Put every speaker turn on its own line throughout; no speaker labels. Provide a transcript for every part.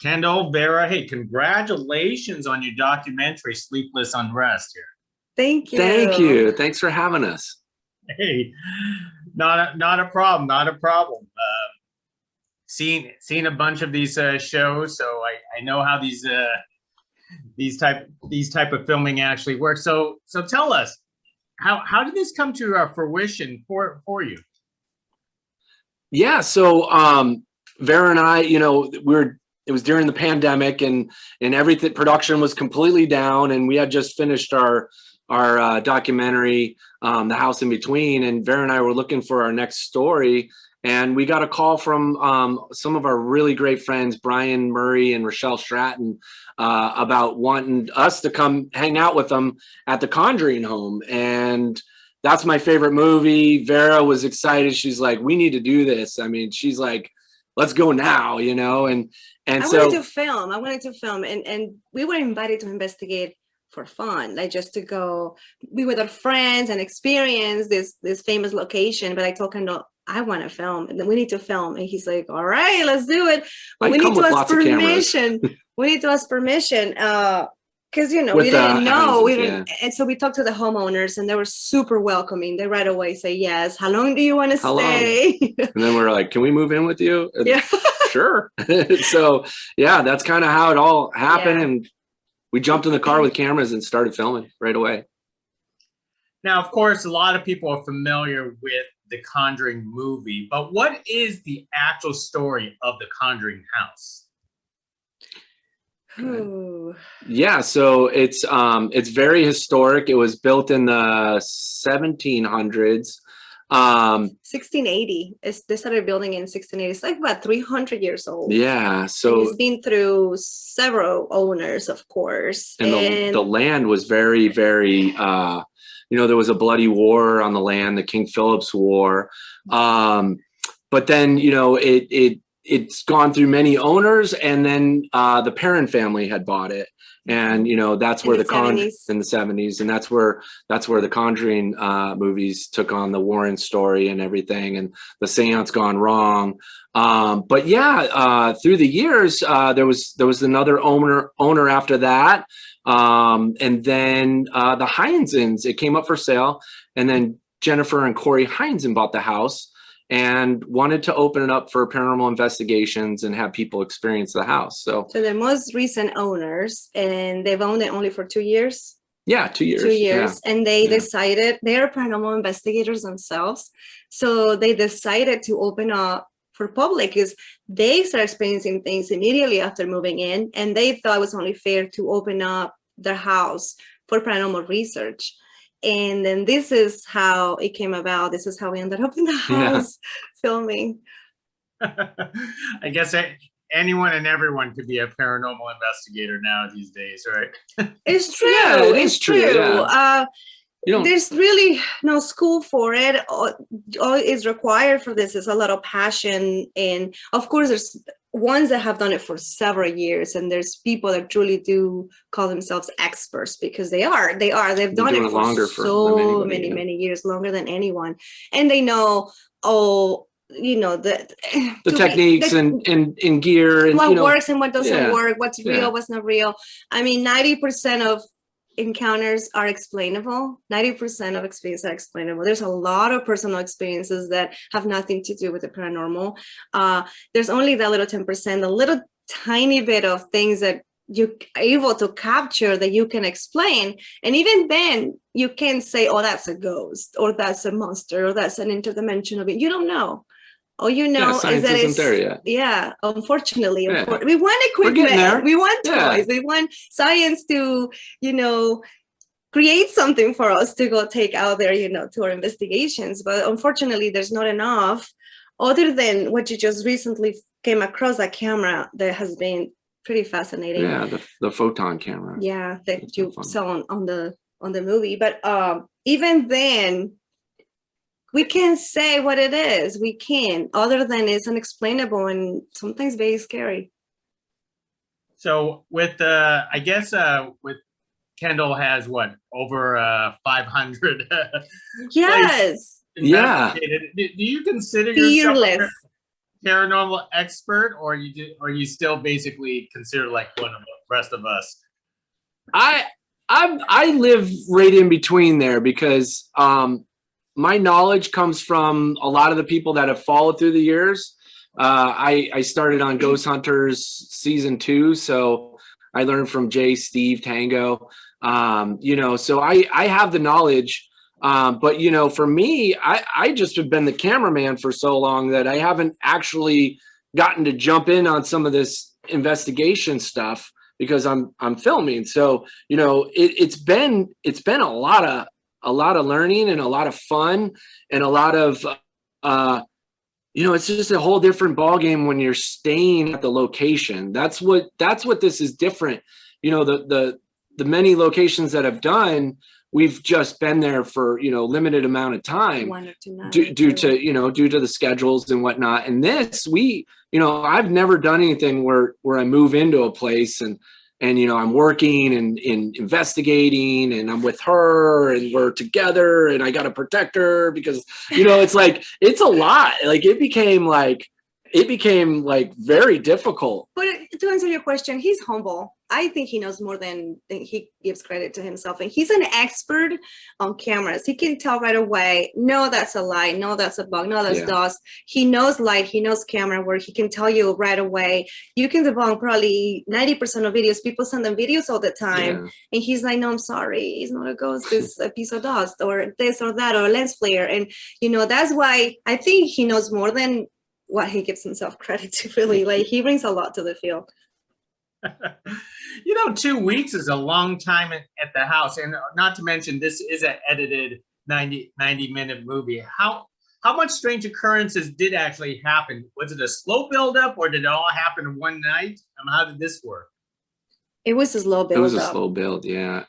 Kendall, Vera, hey, congratulations on your documentary, Sleepless Unrest here.
Thank
Thank
you.
you. Thanks for having us.
Hey, not a problem, not a problem. Seen a bunch of these shows, so I know how these type of filming actually works. So tell us, how did this come to fruition for you?
Yeah, so Vera and I, it was during the pandemic and everything, production was completely down, and we had just finished our documentary, The House in Between, and Vera and I were looking for our next story, and we got a call from some of our really great friends, Brian Murray and Rochelle Stratton, about wanting us to come hang out with them at the Conjuring home. And that's my favorite movie. Vera was excited. She's like, we need to do this. I mean, she's like, let's go now, and
I
so
wanted to film and we were invited to investigate for fun, like just to go be with our friends and experience this famous location. But I told Kendall, I want to film, and then we need to film. And he's like, all right, let's do it. But we need to ask permission. We need to ask permission. Because we didn't know. And so we talked to the homeowners, and they were super welcoming. They right away say yes. How long do you want to stay?
And then we're like, can we move in with you?
Yeah.
Sure. So yeah, that's kind of how it all happened. Yeah. And we jumped in the car with cameras and started filming right away.
Now, of course, a lot of people are familiar with the Conjuring movie, but what is the actual story of the Conjuring house?
Ooh.
Yeah, so it's very historic. It was built in the 1700s.
1680. They started building in 1680. It's like about 300 years old.
Yeah, so
and it's been through several owners, of course.
And the land was very, very. There was a bloody war on the land, the King Philip's War. But then it's gone through many owners, and then the Perrin family had bought it, and that's where in the 70s, and that's where the Conjuring movies took on the Warren story and everything, and the seance gone wrong. But yeah, through the years, there was another owner after that, and then the Heinzens, it came up for sale, and then Jennifer and Corey Heinzen bought the house and wanted to open it up for paranormal investigations and have people experience the house. So
the most recent owners, and they've owned it only for 2 years.
Yeah, 2 years.
2 years. Yeah. And they decided, they are paranormal investigators themselves. So they decided to open up for public because they started experiencing things immediately after moving in. And they thought it was only fair to open up their house for paranormal research. And then this is how it came about. This is how we ended up in the house filming.
I guess anyone and everyone could be a paranormal investigator now these days, right?
It's true.
Yeah, it's true. Yeah.
There's really no school for it. All is required for this is a lot of passion. And of course, there's ones that have done it for several years, and there's people that truly do call themselves experts because they've done it for so many years, longer than anyone, and they know the
techniques and gear and
what works and what doesn't work, what's real, what's not real. I mean, 90% of encounters are explainable. 90% of experiences are explainable. There's a lot of personal experiences that have nothing to do with the paranormal. There's only that little 10%, a little tiny bit of things that you're able to capture that you can explain. And even then you can say, oh, that's a ghost, or that's a monster, or that's an interdimensional being. You don't know. All you know is that it's
there yet.
Yeah, unfortunately. We want equipment, we want toys, we want science to, create something for us to go take out there, to our investigations. But unfortunately, there's not enough other than what you just recently came across, a camera that has been pretty fascinating.
Yeah, the photon camera.
Yeah, that you saw on the movie. But even then, we can't say what it is. We can't, other than it's unexplainable and sometimes very scary.
So with with Kendall has what, over 500?
Yes.
Yeah.
Do you consider
fearless?
paranormal expert, or you still basically considered like one of the rest of us?
I live right in between there because my knowledge comes from a lot of the people that have followed through the years. I started on Ghost Hunters season 2, so I learned from Jay, Steve, Tango. So I have the knowledge. But for me, I just have been the cameraman for so long that I haven't actually gotten to jump in on some of this investigation stuff because I'm filming. So it's been a lot of learning and a lot of fun and a lot of it's just a whole different ballgame when you're staying at the location. That's what this is different. The many locations that I've done, we've just been there for limited amount of time
1 or 2 nights
due to the schedules and whatnot. And this I've never done anything where I move into a place and I'm working and investigating and I'm with her and we're together and I got to protect her because it's like it's a lot. Like it became very difficult.
But to answer your question, he's humble. I think he knows more than he gives credit to himself. And he's an expert on cameras. He can tell right away, no, that's a lie. No, that's a bug. No, that's dust. He knows light. He knows camera work. He can tell you right away. You can debunk probably 90% of videos. People send them videos all the time. Yeah. And he's like, no, I'm sorry. It's not a ghost. It's a piece of dust or this or that or a lens flare. And, that's why I think he knows more than what he gives himself credit to, really. Like he brings a lot to the field.
2 weeks is a long time at the house, and not to mention this is an edited 90-minute movie. How much strange occurrences did actually happen? Was it a slow buildup, or did it all happen in one night? How did this work?
It was a slow build.
It was a slow build, yeah.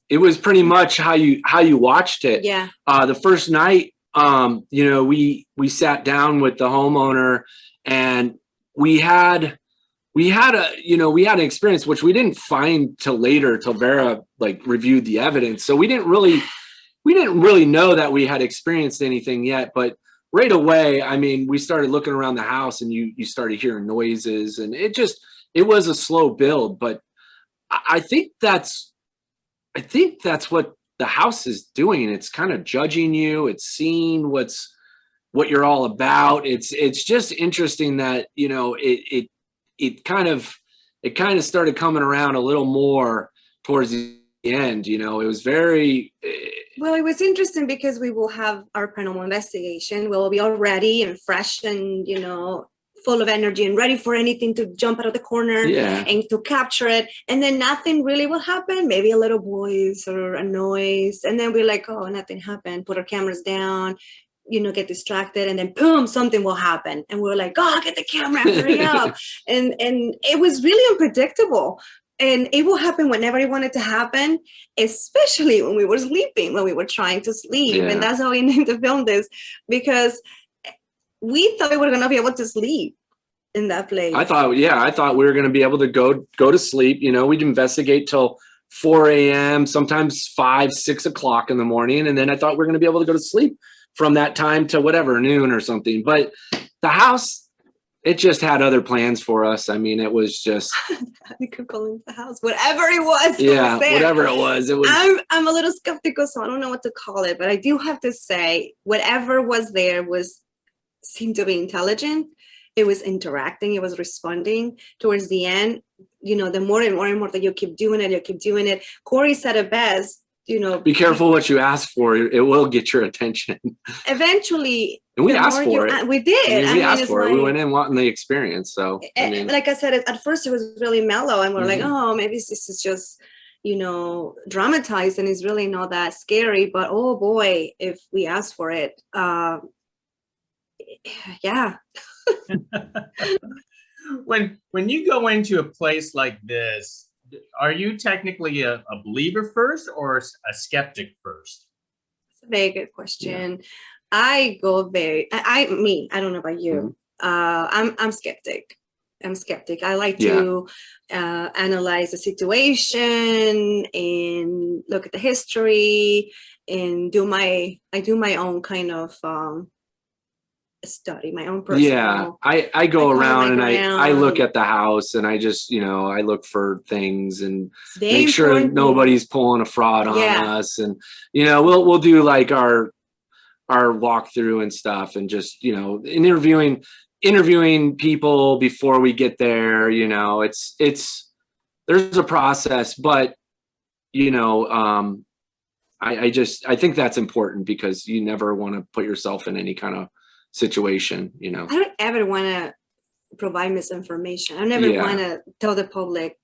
It was pretty much how you watched it.
Yeah.
The first night, we sat down with the homeowner, and we had an experience which we didn't find till Vera reviewed the evidence. So we didn't really know that we had experienced anything yet. But right away, we started looking around the house and you started hearing noises, and it was a slow build. But I think that's what the house is doing. It's kind of judging you. It's seeing what you're all about. It's just interesting that it kind of started coming around a little more towards the end. It was very
well, it was interesting because we will have our paranormal investigation. We'll be all ready and fresh and full of energy and ready for anything to jump out of the corner and to capture it. And then nothing really will happen. Maybe a little voice or a noise, and then we're like, oh, nothing happened. Put our cameras down, get distracted, and then boom, something will happen. And we're like, oh, get the camera, hurry up. and it was really unpredictable. And it will happen whenever it wanted to happen, especially when we were sleeping, when we were trying to sleep. Yeah. And that's how we named the film this, because we thought we were going to be able to sleep in that place.
I thought we were going to be able to go to sleep. We'd investigate till 4 a.m., sometimes 5, 6 o'clock in the morning. And then I thought we were going to be able to go to sleep from that time to whatever, noon or something. But the house, it just had other plans for us. It was just
we could call it the house, whatever it was.
Yeah, whatever it was.
I'm a little skeptical, so I don't know what to call it. But I do have to say, whatever was there seemed to be intelligent. It was interacting. It was responding. Towards the end, the more and more and more that you keep doing it. Corey said it best.
Be careful what you ask for. It will get your attention.
Eventually.
And we asked for it.
We did.
We asked for it. We went in wanting the experience. So,
like I said, at first it was really mellow, and we're like, oh, maybe this is just, dramatized, and it's really not that scary. But oh boy, if we ask for it, yeah.
When you go into a place like this, are you technically a believer first or a skeptic first?
It's a very good question. Yeah. I don't know about you. I'm skeptic. I like to analyze the situation and look at the history and I do my own kind of study, my own personal.
Yeah, I go
I kinda
around and
like
I look
around.
at the house and I just, I look for things and
It's very
make sure
important.
nobody's pulling a fraud on
Yeah.
us. And, we'll do like our walkthrough and stuff and just, interviewing people before we get there. There's a process, but, I think that's important because you never want to put yourself in any kind of situation.
I don't ever want to provide misinformation. I never
Yeah.
want to tell the public,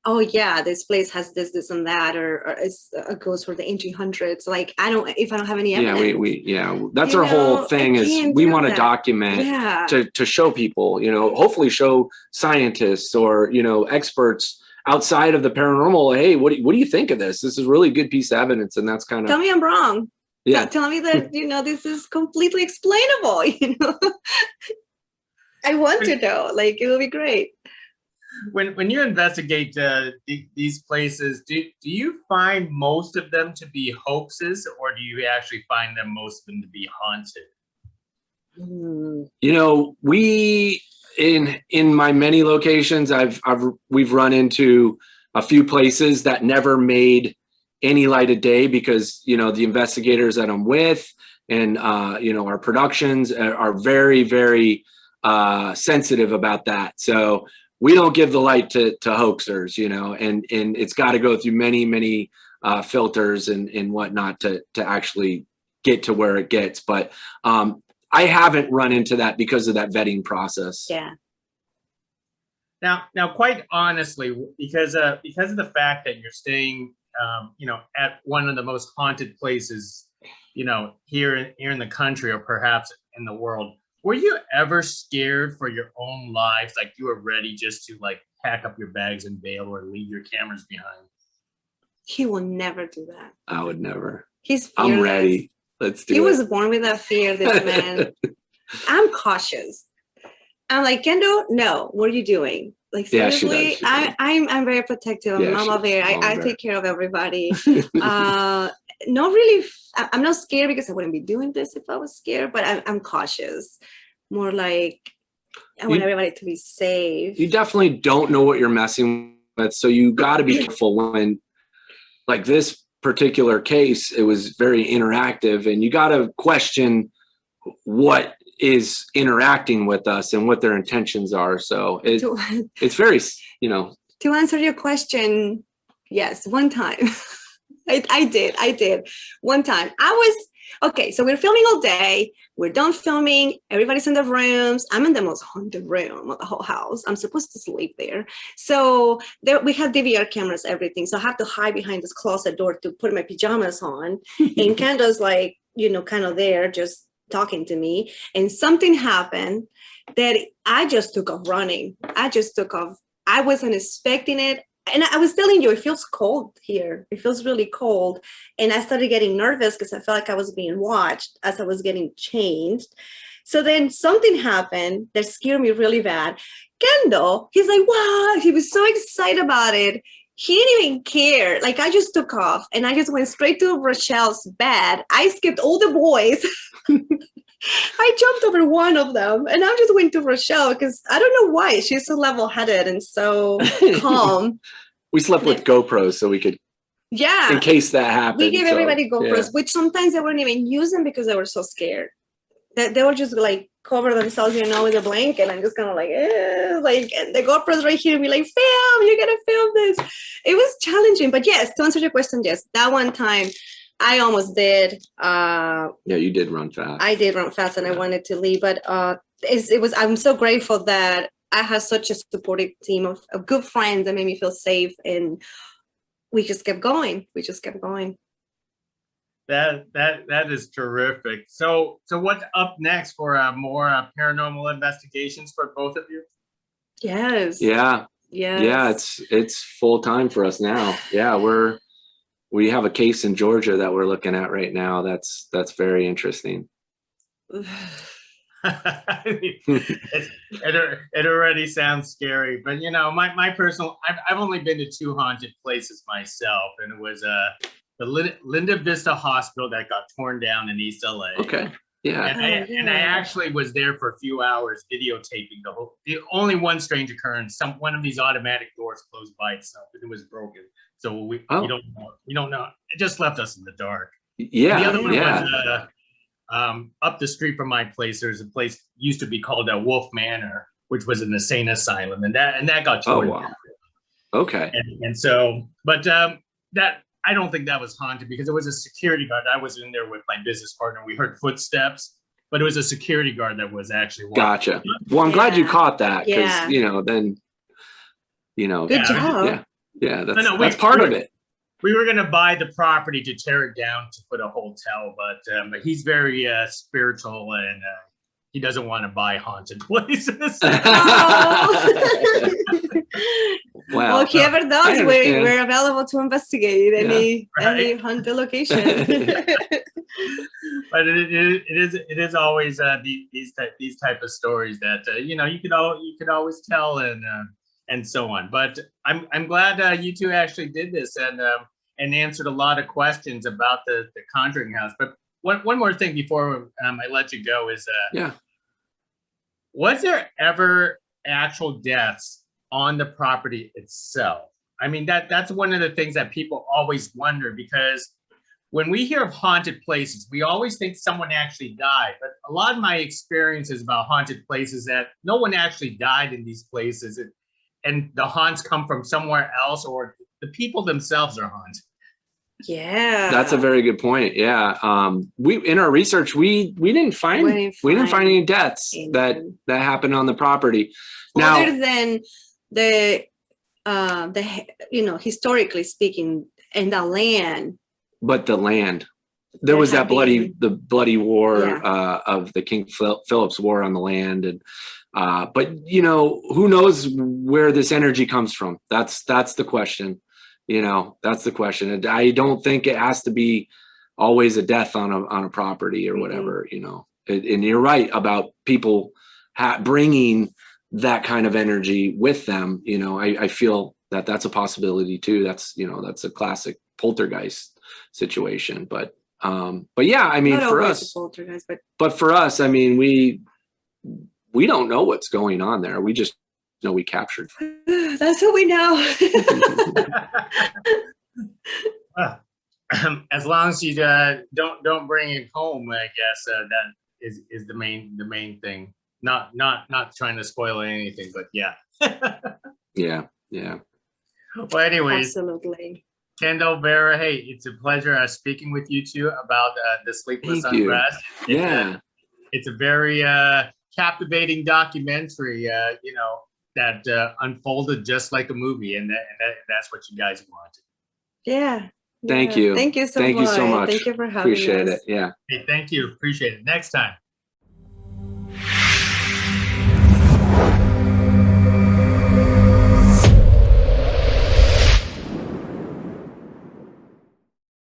oh yeah, this place has this and that, or it goes for the 1800s. Like if I don't have any evidence.
That's our whole thing is we want to document
Yeah.
to show people, hopefully show scientists or, experts outside of the paranormal. Hey, what do you think of this? This is a really good piece of evidence. And that's kind of,
Tell me I'm wrong.
Yeah.
Tell me that, this is completely explainable, I want to know, like, it will be great.
When you investigate these places, do you find most of them to be hoaxes, or do you actually find most of them to be haunted?
We in my many locations, we've run into a few places that never made any light of day because the investigators that I'm with and our productions are very, very sensitive about that. So we don't give the light to hoaxers, and it's got to go through many, many filters and whatnot to actually get to where it gets. But I haven't run into that because of that vetting process.
Yeah.
Now, quite honestly, because of the fact that you're staying, at one of the most haunted places, here in the country or perhaps in the world, were you ever scared for your own lives? Like you were ready just to like pack up your bags and bail or leave your cameras behind?
He will never do that.
I would never.
He's fearless.
I'm ready. Let's do it.
He was born with that fear, this man. I'm cautious. I'm like, Kendall, no, what are you doing? Like, seriously,
yeah,
I'm very protective.
Yeah,
Mama Bear. I take care of everybody. Not really. I'm not scared because I wouldn't be doing this if I was scared, but I'm cautious. More like I want everybody to be safe.
You definitely don't know what you're messing with. So you got to be careful when, like this particular case, it was very interactive and you got to question what is interacting with us and what their intentions are. So it's very,
To answer your question, yes, one time. I did. One time. Okay, so we're filming all day. We're done filming. Everybody's in the rooms. I'm in the most haunted room of the whole house. I'm supposed to sleep there. So we have DVR cameras, everything. So I have to hide behind this closet door to put my pajamas on. And Kendall's like, kind of there just talking to me. And something happened that I just took off running. I wasn't expecting it. And I was telling you, it feels cold here. It feels really cold. And I started getting nervous because I felt like I was being watched as I was getting changed. So then something happened that scared me really bad. Kendall, he's like, wow, he was so excited about it. He didn't even care. Like, I just took off and I just went straight to Rochelle's bed. I skipped all the boys. I jumped over one of them and I just went to Rochelle because I don't know why. She's so level-headed and so calm.
We slept with GoPros so we could, in case that happened.
We gave everybody GoPros, which sometimes they wouldn't even use them because they were so scared. They were just like cover themselves, with a blanket and just kind of like, and the GoPros right here, be like, film, you gotta film this. It was challenging, but yes, to answer your question, yes, that one time I almost did.
Yeah, you did run fast.
I did run fast and I wanted to leave, but I'm so grateful that I have such a supportive team of good friends that made me feel safe, and we just kept going.
That is terrific. So what's up next for more paranormal investigations for both of you?
Yes.
Yeah. It's full time for us now. Yeah, we have a case in Georgia that we're looking at right now. That's very interesting.
It already sounds scary, but my personal, I've only been to 2 haunted places myself, and it was the Linda Vista Hospital that got torn down in East LA.
Okay. Yeah.
And I actually was there for a few hours videotaping the only one strange occurrence. One of these automatic doors closed by itself and it was broken. So we don't know. We don't know. It just left us in the dark.
Yeah.
And the other one
Yeah.
was up the street from my place. There's a place used to be called Wolf Manor, which was an insane asylum, and that got torn down.
Okay.
And so, but that I don't think that was haunted because it was a security guard. I was in there with my business partner. We heard footsteps, but it was a security guard that was actually walking.
Gotcha. Well, I'm glad you caught that because
Yeah.
you know then
Good job.
Yeah, that's part of it.
We were going to buy the property to tear it down to put a hotel, but he's very spiritual and he doesn't want to buy haunted places.
Oh.
Wow.
Well, if he ever does, we're available to investigate any haunted location.
But it is always these type of stories that you could always tell and so on. But I'm glad you two actually did this and answered a lot of questions about the Conjuring house. But one more thing before I let you go is was there ever actual deaths on the property itself? I mean, that's one of the things that people always wonder, because when we hear of haunted places, we always think someone actually died. But a lot of my experiences about haunted places that no one actually died in these places, and the haunts come from somewhere else, or the people themselves are haunted.
Yeah,
that's a very good point. Yeah, we in our research we didn't find any deaths that happened on the property. Now,
other than the historically speaking, in the land.
But the land, there was that bloody war of the King Philip's War on the land, and but who knows where this energy comes from? That's the question. That's the question. And I don't think it has to be always a death on a property or whatever. And you're right about people bringing that kind of energy with them. I feel that's a possibility too. That's a classic poltergeist situation. But yeah, I mean,
Not
for
always
us,
a poltergeist,
but for us, I mean, we don't know what's going on there. We just know we captured.
That's what we know.
Well, as long as you don't bring it home, I guess that is the main thing. Not trying to spoil anything, but yeah.
Yeah.
Well, anyways,
Absolutely.
Kendall, Vera, hey, it's a pleasure speaking with you two about the Sleepless Unrest. It's a very captivating documentary, that unfolded just like a movie, and that's what you guys wanted.
Yeah.
Thank you.
Thank you so much.
Thank you so much.
Thank you for having us.
Appreciate it. Yeah.
Hey, thank you. Appreciate it. Next time.